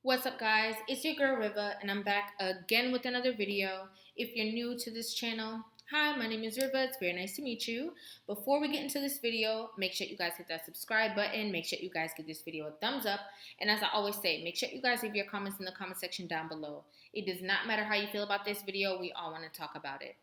What's up, guys? It's your girl Riva, and I'm back again with another video. If you're new to this channel, hi, my name is Riva. It's very nice to meet you. Before we get into this video, make sure you guys hit that subscribe button. Make sure you guys give this video a thumbs up. And as I always say, make sure you guys leave your comments in the comment section down below. It does not matter how you feel about this video. We all want to talk about it.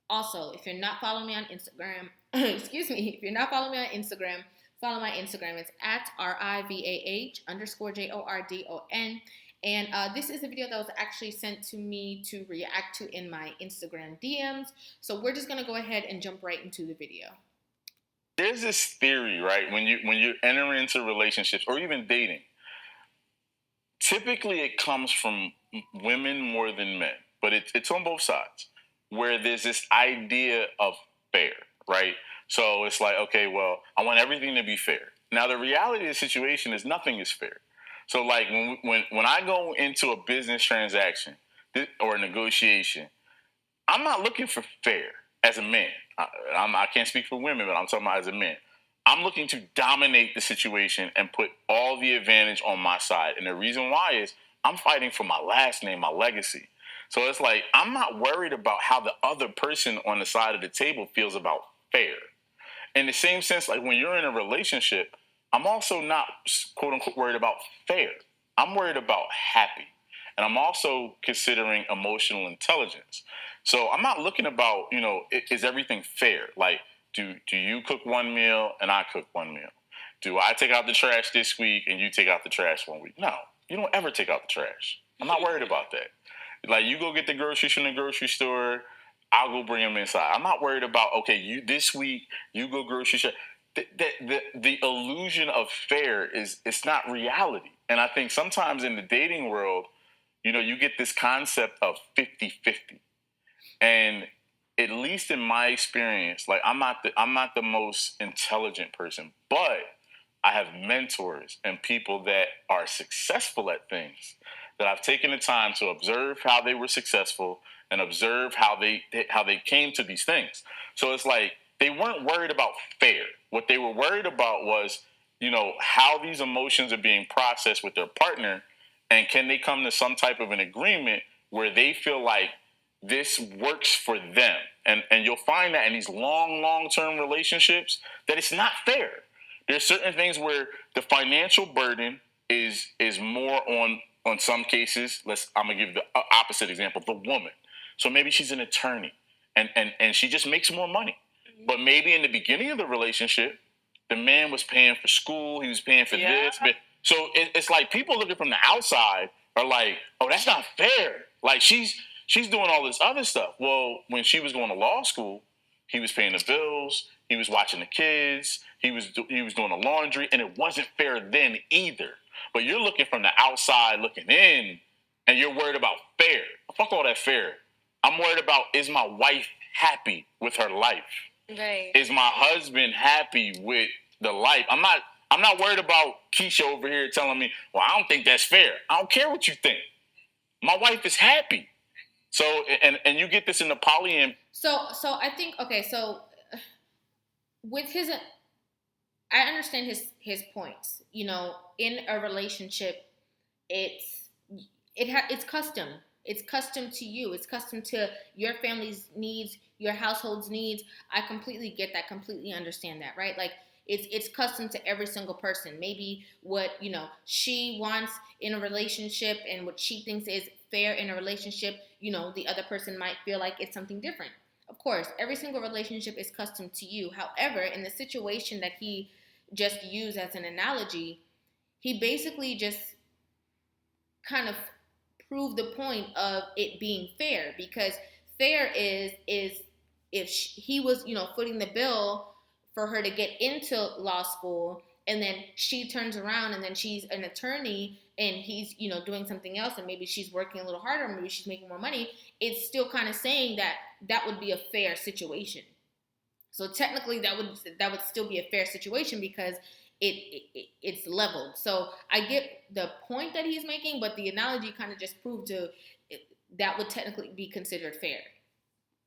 Also, if you're not following me on Instagram, if you're not following me on Instagram, follow my Instagram. It's at RIVAH_JORDON. And this is a video that was actually sent to me to react to in my Instagram DMs. So we're just going to go ahead and jump right into the video. There's this theory, right? When you enter into relationships or even dating, typically it comes from women more than men, but it's on both sides, where there's this idea of fair, right? So it's like, okay, well, I want everything to be fair. Now, the reality of the situation is nothing is fair. So, like, when I go into a business transaction or a negotiation, I'm not looking for fair as a man. I can't speak for women, but I'm talking about as a man. I'm looking to dominate the situation and put all the advantage on my side. And the reason why is I'm fighting for my last name, my legacy. So it's like I'm not worried about how the other person on the side of the table feels about fair. In the same sense, like when you're in a relationship, I'm also not quote unquote worried about fair. I'm worried about happy. And I'm also considering emotional intelligence. So I'm not looking about, is everything fair? Like, do you cook one meal and I cook one meal? Do I take out the trash this week and you take out the trash one week? No, you don't ever take out the trash. I'm not worried about that. Like, you go get the groceries from the grocery store, I'll go bring them inside. I'm not worried about, okay, you this week, you go grocery shop. The illusion of fair it's not reality. And I think sometimes in the dating world, you get this concept of 50-50. And at least in my experience, like I'm not the most intelligent person, but I have mentors and people that are successful at things that I've taken the time to observe how they were successful and observe how they came to these things. So it's like they weren't worried about fair. What they were worried about was, how these emotions are being processed with their partner, and can they come to some type of an agreement where they feel like this works for them. And you'll find that in these long-term relationships that it's not fair. There's certain things where the financial burden is more on some cases. I'm gonna give the opposite example, the woman. So maybe she's an attorney and she just makes more money. But maybe in the beginning of the relationship, the man was paying for school, he was paying for this. But so it's like people looking from the outside are like, oh, that's not fair. Like she's doing all this other stuff. Well, when she was going to law school, he was paying the bills, he was watching the kids, he was doing the laundry, and it wasn't fair then either. But you're looking from the outside looking in, and you're worried about fair. Fuck all that fair. I'm worried about, is my wife happy with her life? Right. Is my husband happy with the life? I'm not worried about Keisha over here telling me, well, I don't think that's fair. I don't care what you think. My wife is happy. So and you get this in the polyam. So I think, okay, so with his, I understand his points. In a relationship, it's custom. It's custom to you. It's custom to your family's needs, your household's needs. I completely get that. Completely understand that, right? Like it's custom to every single person. Maybe what she wants in a relationship and what she thinks is fair in a relationship, the other person might feel like it's something different. Of course, every single relationship is custom to you. However, in the situation that he just used as an analogy, he basically just kind of prove the point of it being fair, because fair is if he was footing the bill for her to get into law school, and then she turns around and then she's an attorney and he's doing something else, and maybe she's working a little harder, maybe she's making more money. It's still kind of saying that would be a fair situation. So technically that would still be a fair situation because it's leveled. So I get the point that he's making, but the analogy kind of just proved that would technically be considered fair.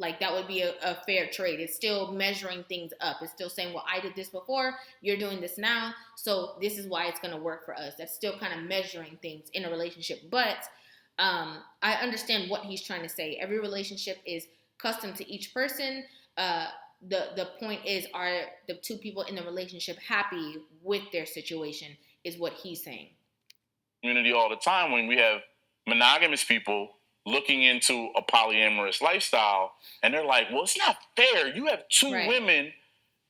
like that would be a fair trade. It's still measuring things up. It's still saying, well, I did this before, you're doing this now, so this is why it's going to work for us. That's still kind of measuring things in a relationship. But I understand what he's trying to say. Every relationship is custom to each person. The point is, are the two people in the relationship happy with their situation, is what he's saying. Community all the time when we have monogamous people looking into a polyamorous lifestyle, and they're like, well, it's not fair. You have two women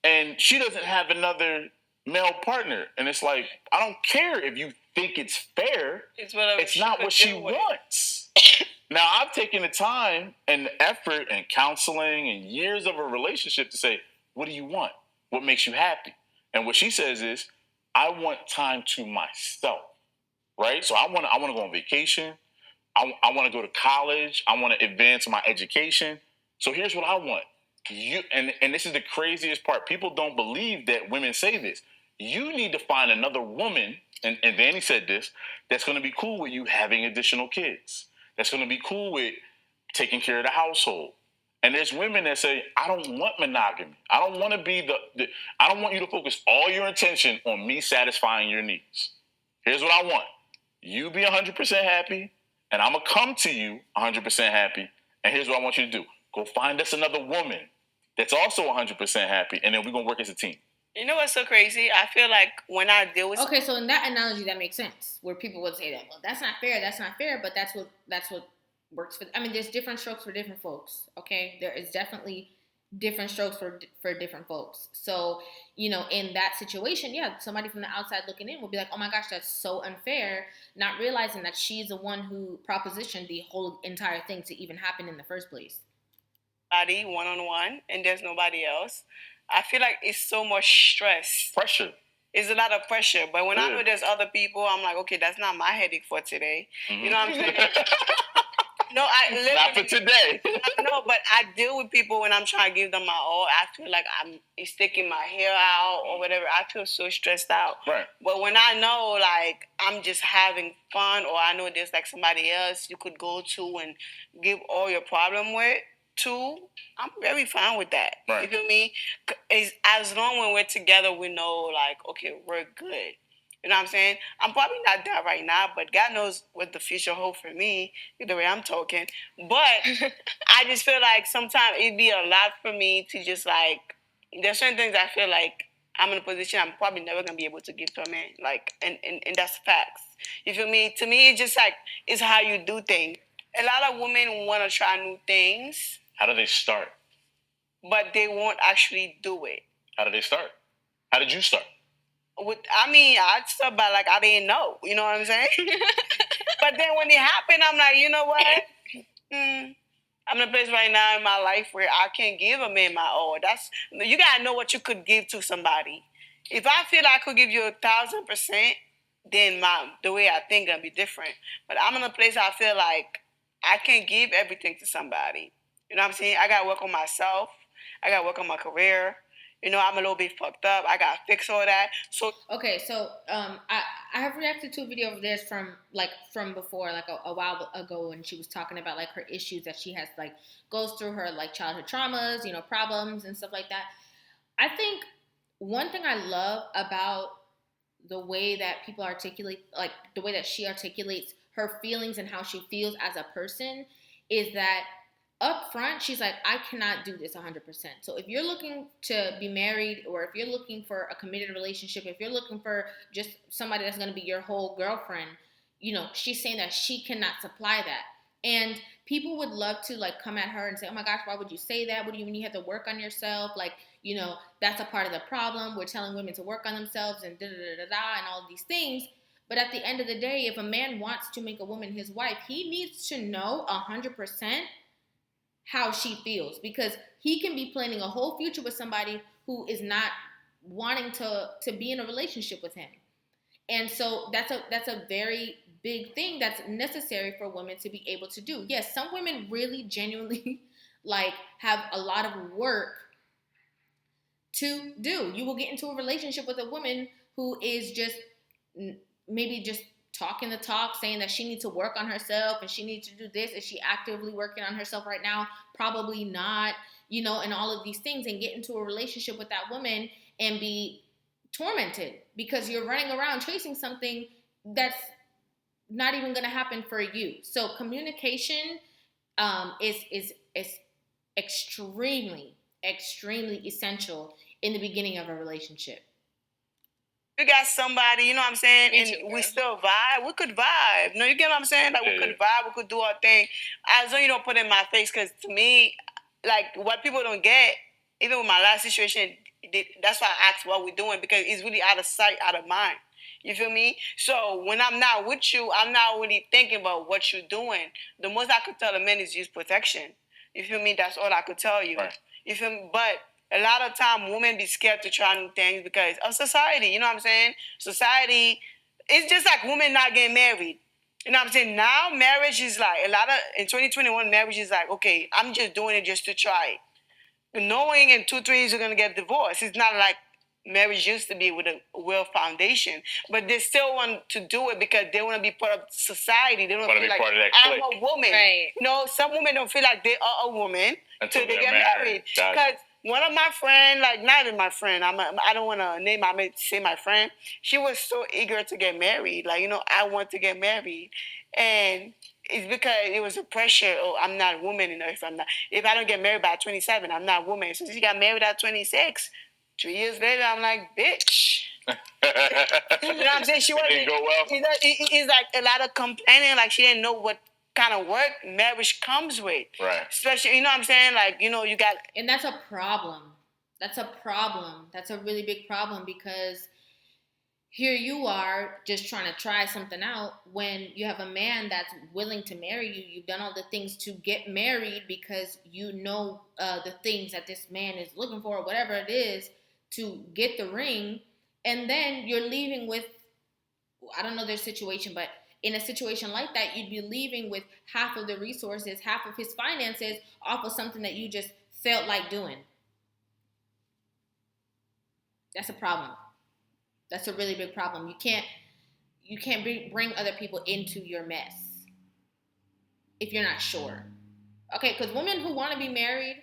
and she doesn't have another male partner. And it's like, I don't care if you think it's fair. It's not what she wants. Now, I've taken the time and the effort and counseling and years of a relationship to say, what do you want? What makes you happy? And what she says is, I want time to myself, right? So I want to go on vacation. I want to go to college. I want to advance my education. So here's what I want. And this is the craziest part. People don't believe that women say this. You need to find another woman, and Vanny said this, that's going to be cool with you having additional kids. That's going to be cool with taking care of the household. And there's women that say, I don't want monogamy. I don't want to be I don't want you to focus all your attention on me satisfying your needs. Here's what I want. You be 100% happy, and I'm going to come to you 100% happy. And here's what I want you to do. Go find us another woman that's also 100% happy, and then we're going to work as a team. You know what's so crazy? I feel like when I deal with... Okay, so in that analogy, that makes sense. Where people would say that, well, that's not fair, but that's what works for... I mean, there's different strokes for different folks, okay? There is definitely different strokes for different folks. So, in that situation, yeah, somebody from the outside looking in will be like, oh my gosh, that's so unfair, not realizing that she's the one who propositioned the whole entire thing to even happen in the first place. Body one-on-one, and there's nobody else. I feel like it's so much stress. Pressure. It's a lot of pressure. But when I know there's other people, I'm like, okay, that's not my headache for today. Mm-hmm. You know what I'm saying? No, not for today. No, but I deal with people when I'm trying to give them my all. I feel like it's sticking my hair out or whatever. I feel so stressed out. Right. But when I know, like, I'm just having fun, or I know there's like somebody else you could go to and give all your problem with, too, I'm very fine with that. Right. You feel me? As long when we're together, we know, like, okay, we're good. You know what I'm saying? I'm probably not there right now, but God knows what the future holds for me, the way I'm talking. But I just feel like sometimes it'd be a lot for me to just, like, there's certain things I feel like I'm in a position I'm probably never going to be able to give to a man. Like, and that's facts. You feel me? To me, it's just like, it's how you do things. A lot of women want to try new things. How do they start? But they won't actually do it. How do they start? How did you start? I start by, like, I didn't know. You know what I'm saying? But then when it happened, I'm like, you know what? I'm in a place right now in my life where I can give a man my all. You got to know what you could give to somebody. If I feel I could give you 1,000%, then the way I think gonna be different. But I'm in a place I feel like I can't give everything to somebody. You know what I'm saying? I got to work on myself. I got to work on my career. I'm a little bit fucked up. I got to fix all that. So I have reacted to a video of this from before, like a while ago, when she was talking about, like, her issues that she has, like, goes through her, like, childhood traumas, problems and stuff like that. I think one thing I love about the way that people articulate, like, the way that she articulates her feelings and how she feels as a person, is that up front, she's like, I cannot do this 100%. So if you're looking to be married, or if you're looking for a committed relationship, if you're looking for just somebody that's going to be your whole girlfriend, she's saying that she cannot supply that. And people would love to, like, come at her and say, oh my gosh, why would you say that? What do you mean you have to work on yourself? Like, that's a part of the problem. We're telling women to work on themselves and da-da-da-da-da and all of these things. But at the end of the day, if a man wants to make a woman his wife, he needs to know 100% how she feels, because he can be planning a whole future with somebody who is not wanting to be in a relationship with him. And so that's a very big thing that's necessary for women to be able to do. Yes, some women really genuinely like have a lot of work to do. You will get into a relationship with a woman who is just maybe just talking the talk, saying that she needs to work on herself and she needs to do this. Is she actively working on herself right now? Probably not, you know, and all of these things, and get into a relationship with that woman and be tormented because you're running around chasing something that's not even going to happen for you. So communication is extremely essential in the beginning of a relationship. You got somebody, you know what I'm saying, and we still vibe. We could vibe. No, you get what I'm saying? Like, we could vibe. We could do our thing. As though you don't put it in my face, because to me, like, what people don't get, even with my last situation, that's why I asked what we're doing, because it's really out of sight, out of mind. You feel me? So when I'm not with you, I'm not really thinking about what you're doing. The most I could tell a man is use protection. You feel me? That's all I could tell you. Right. You feel me? But a lot of time women be scared to try new things because of society. You know what I'm saying? Society, it's just like women not getting married. You know what I'm saying? Now marriage is like, a lot of, in 2021, marriage is like, okay, I'm just doing it just to try it. Knowing in 2-3 years you're gonna get divorced. It's not like marriage used to be with a well foundation, but they still want to do it because they want to be part of society. They don't feel like, I'm a woman. Right. You know, some women don't feel like they are a woman until they get married. Because one of my friends, like, not even my friend, I don't want to name, I may say my friend, she was so eager to get married. Like, you know, I want to get married. And it's because it was a pressure. Oh, I'm not a woman enough. If I don't get married by 27, I'm not a woman. So she got married at 26. 3 years later, I'm like, bitch. You know what I'm saying? She wasn't. It didn't go well. You know, it's like a lot of complaining. Like, she didn't know what kind of work marriage comes with. Right. Especially, you know what I'm saying? Like, you know, you got. And that's a problem. That's a problem. That's a really big problem, because here you are just trying to try something out when you have a man that's willing to marry you. You've done all the things to get married because you know the things that this man is looking for, or whatever it is, to get the ring. And then you're leaving with, I don't know their situation, but in a situation like that, you'd be leaving with half of the resources, half of his finances off of something that you just felt like doing. That's a problem. That's a really big problem. You can't bring other people into your mess if you're not sure. Okay, because women who want to be married,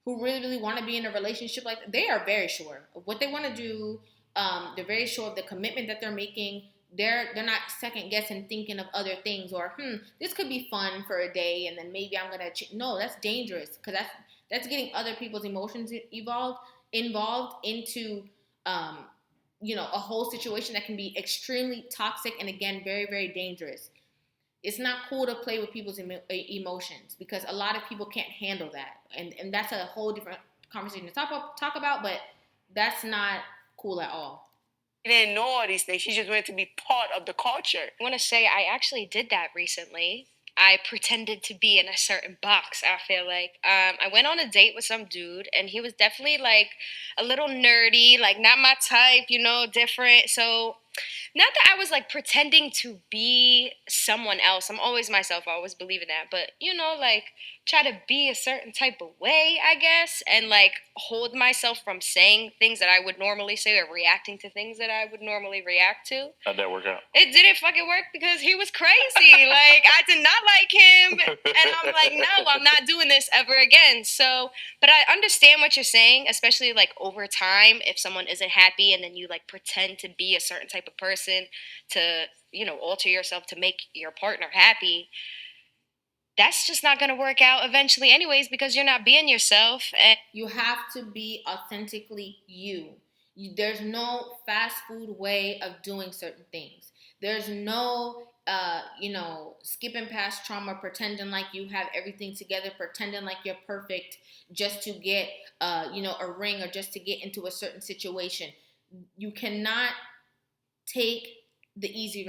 who really want to be in a relationship, like, they are very sure of what they want to do. They're very sure of the commitment that they're making. They're not second guessing, thinking of other things, or this could be fun for a day, and then maybe I'm gonna. No, that's dangerous, because that's getting other people's emotions involved into a whole situation that can be extremely toxic and, again, very, very dangerous. It's not cool to play with people's emotions, because a lot of people can't handle that, and that's a whole different conversation to talk about. But that's not cool at all. She didn't know all these things. She just wanted to be part of the culture. I want to say I actually did that recently. I pretended to be in a certain box. I feel like I went on a date with some dude, and he was definitely like a little nerdy, like not my type, different. So not that I was like pretending to be someone else. I'm always myself. I always believe in that. But like try to be a certain type of way, I guess, and like hold myself from saying things that I would normally say, or reacting to things that I would normally react to. How'd that work out? It didn't fucking work because he was crazy. Like, I did not like him, and I'm like, no, I'm not doing this ever again. So, but I understand what you're saying, especially like over time, if someone isn't happy and then you like pretend to be a certain type of person to, alter yourself to make your partner happy. That's just not going to work out eventually anyways, because you're not being yourself. And you have to be authentically you. There's no fast food way of doing certain things. There's no, skipping past trauma, pretending like you have everything together, pretending like you're perfect just to get, a ring, or just to get into a certain situation. You cannot take the easy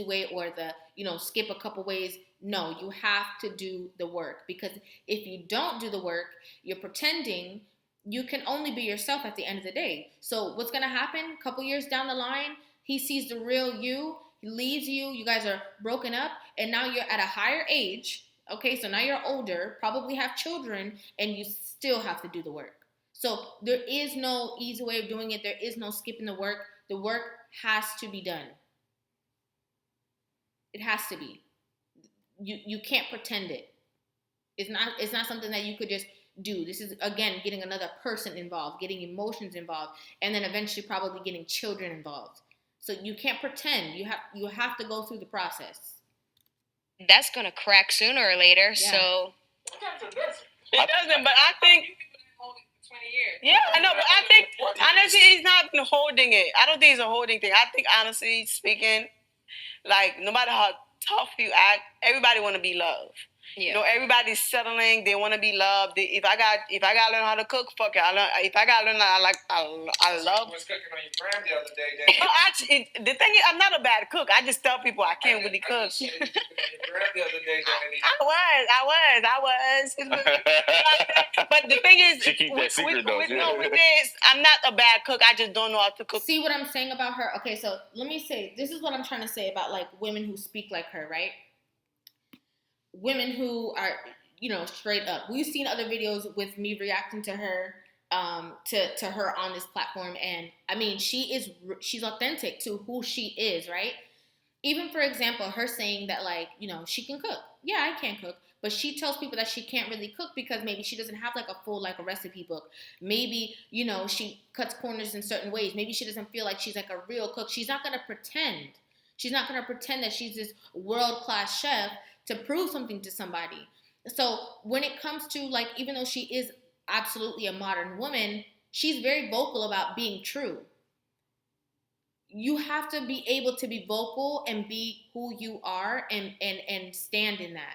way, or the, skip a couple ways. No, you have to do the work, because if you don't do the work, you're pretending. You can only be yourself at the end of the day. So what's going to happen a couple years down the line, he sees the real you, he leaves you, you guys are broken up, and now you're at a higher age. Okay, so now you're older, probably have children, and you still have to do the work. So there is no easy way of doing it. There is no skipping the work. The work has to be done. It has to be. You can't pretend it. It's not something that you could just do. This is, again, getting another person involved, getting emotions involved, and then eventually probably getting children involved. So you can't pretend. You have to go through the process. That's gonna crack sooner or later. Yeah. So it doesn't. But I think 20 years. Yeah, I know, but I think honestly, he's not holding it. I don't think it's a holding thing. I think honestly speaking, like no matter how tough you act, everybody want to be loved. Yeah. You know, everybody's settling. They want to be loved. If I got to learn how to cook, fuck it. If I got to learn, I love. I was cooking on your gram the other day. Well, actually, the thing is, I'm not a bad cook. I just tell people I can't really cook. I was. But the thing is, with this, I'm not a bad cook. I just don't know how to cook. See what I'm saying about her? Okay, so let me say, this is what I'm trying to say about like women who speak like her, right? Women who are, straight up. We've seen other videos with me reacting to her, to her on this platform, and I mean, she's authentic to who she is, right? Even for example, her saying that like, she can cook. Yeah, I can cook, but she tells people that she can't really cook because maybe she doesn't have like a full like a recipe book. Maybe, she cuts corners in certain ways. Maybe she doesn't feel like she's like a real cook. She's not gonna pretend. She's not gonna pretend that she's this world-class chef to prove something to somebody. So when it comes to like, even though she is absolutely a modern woman, she's very vocal about being true. You have to be able to be vocal and be who you are and stand in that.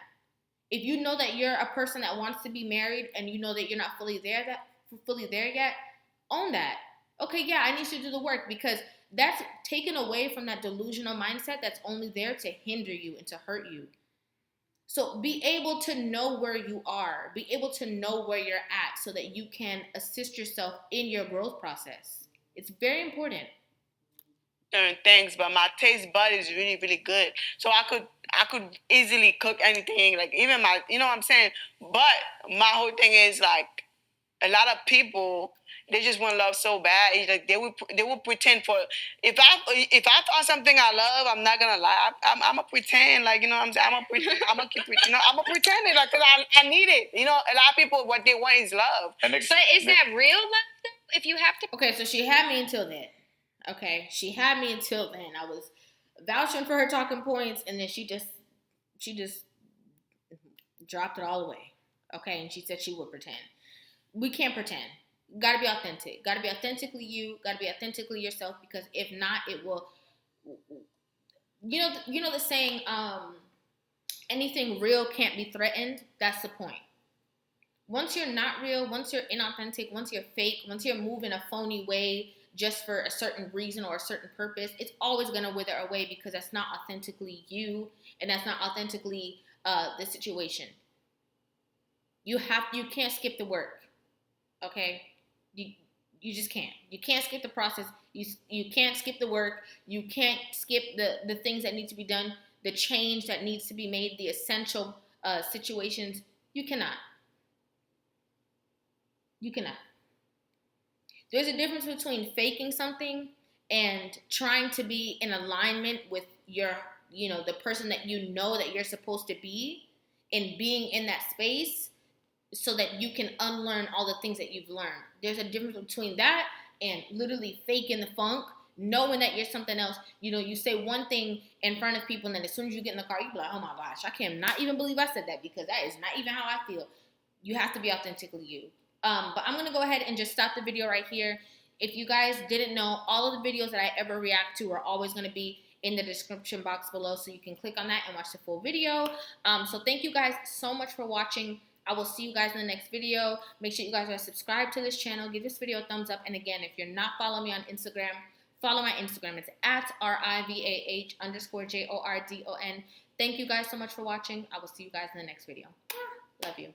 If you know that you're a person that wants to be married and you know that you're not fully there yet, own that. Okay, yeah, I need to do the work, because that's taken away from that delusional mindset that's only there to hinder you and to hurt you. So be able to know where you are, be able to know where you're at so that you can assist yourself in your growth process. It's very important. Certain things, but my taste bud is really, really good. So I could easily cook anything, like even my, you know what I'm saying? But my whole thing is like, a lot of people, they just want love so bad. It's like they would pretend for. If I find something I love, I'm not gonna lie. I'm a pretend, like, you know what I'm saying. I'm a keep pretending, like, cause I need it. A lot of people, what they want is love. But is that real love though? If you have to. Okay, so she had me until then. Okay, she had me until then. I was vouching for her talking points, and then she just dropped it all away. Okay, and she said she would pretend. We can't pretend. Got to be authentic. Got to be authentically you. Got to be authentically yourself, because if not, it will. You know the saying, anything real can't be threatened. That's the point. Once you're not real, once you're inauthentic, once you're fake, once you're moving a phony way just for a certain reason or a certain purpose, it's always gonna wither away, because that's not authentically you, and that's not authentically the situation. You can't skip the work. Okay, you just can't. You can't skip the process. You can't skip the work. You can't skip the things that need to be done, the change that needs to be made, the essential situations. You cannot. You cannot. There's a difference between faking something and trying to be in alignment with your, the person that that you're supposed to be, and being in that space so that you can unlearn all the things that you've learned. There's a difference between that and literally faking the funk, knowing that you're something else. You say one thing in front of people, and then as soon as you get in the car, you be like, oh my gosh, I cannot even believe I said that, because that is not even how I feel. You have to be authentically you. But I'm going to go ahead and just stop the video right here. If you guys didn't know, all of the videos that I ever react to are always going to be in the description box below, so you can click on that and watch the full video. So thank you guys so much for watching. I will see you guys in the next video. Make sure you guys are subscribed to this channel. Give this video a thumbs up. And again, if you're not following me on Instagram, follow my Instagram. It's at @RIVAH_JORDON. Thank you guys so much for watching. I will see you guys in the next video. Love you.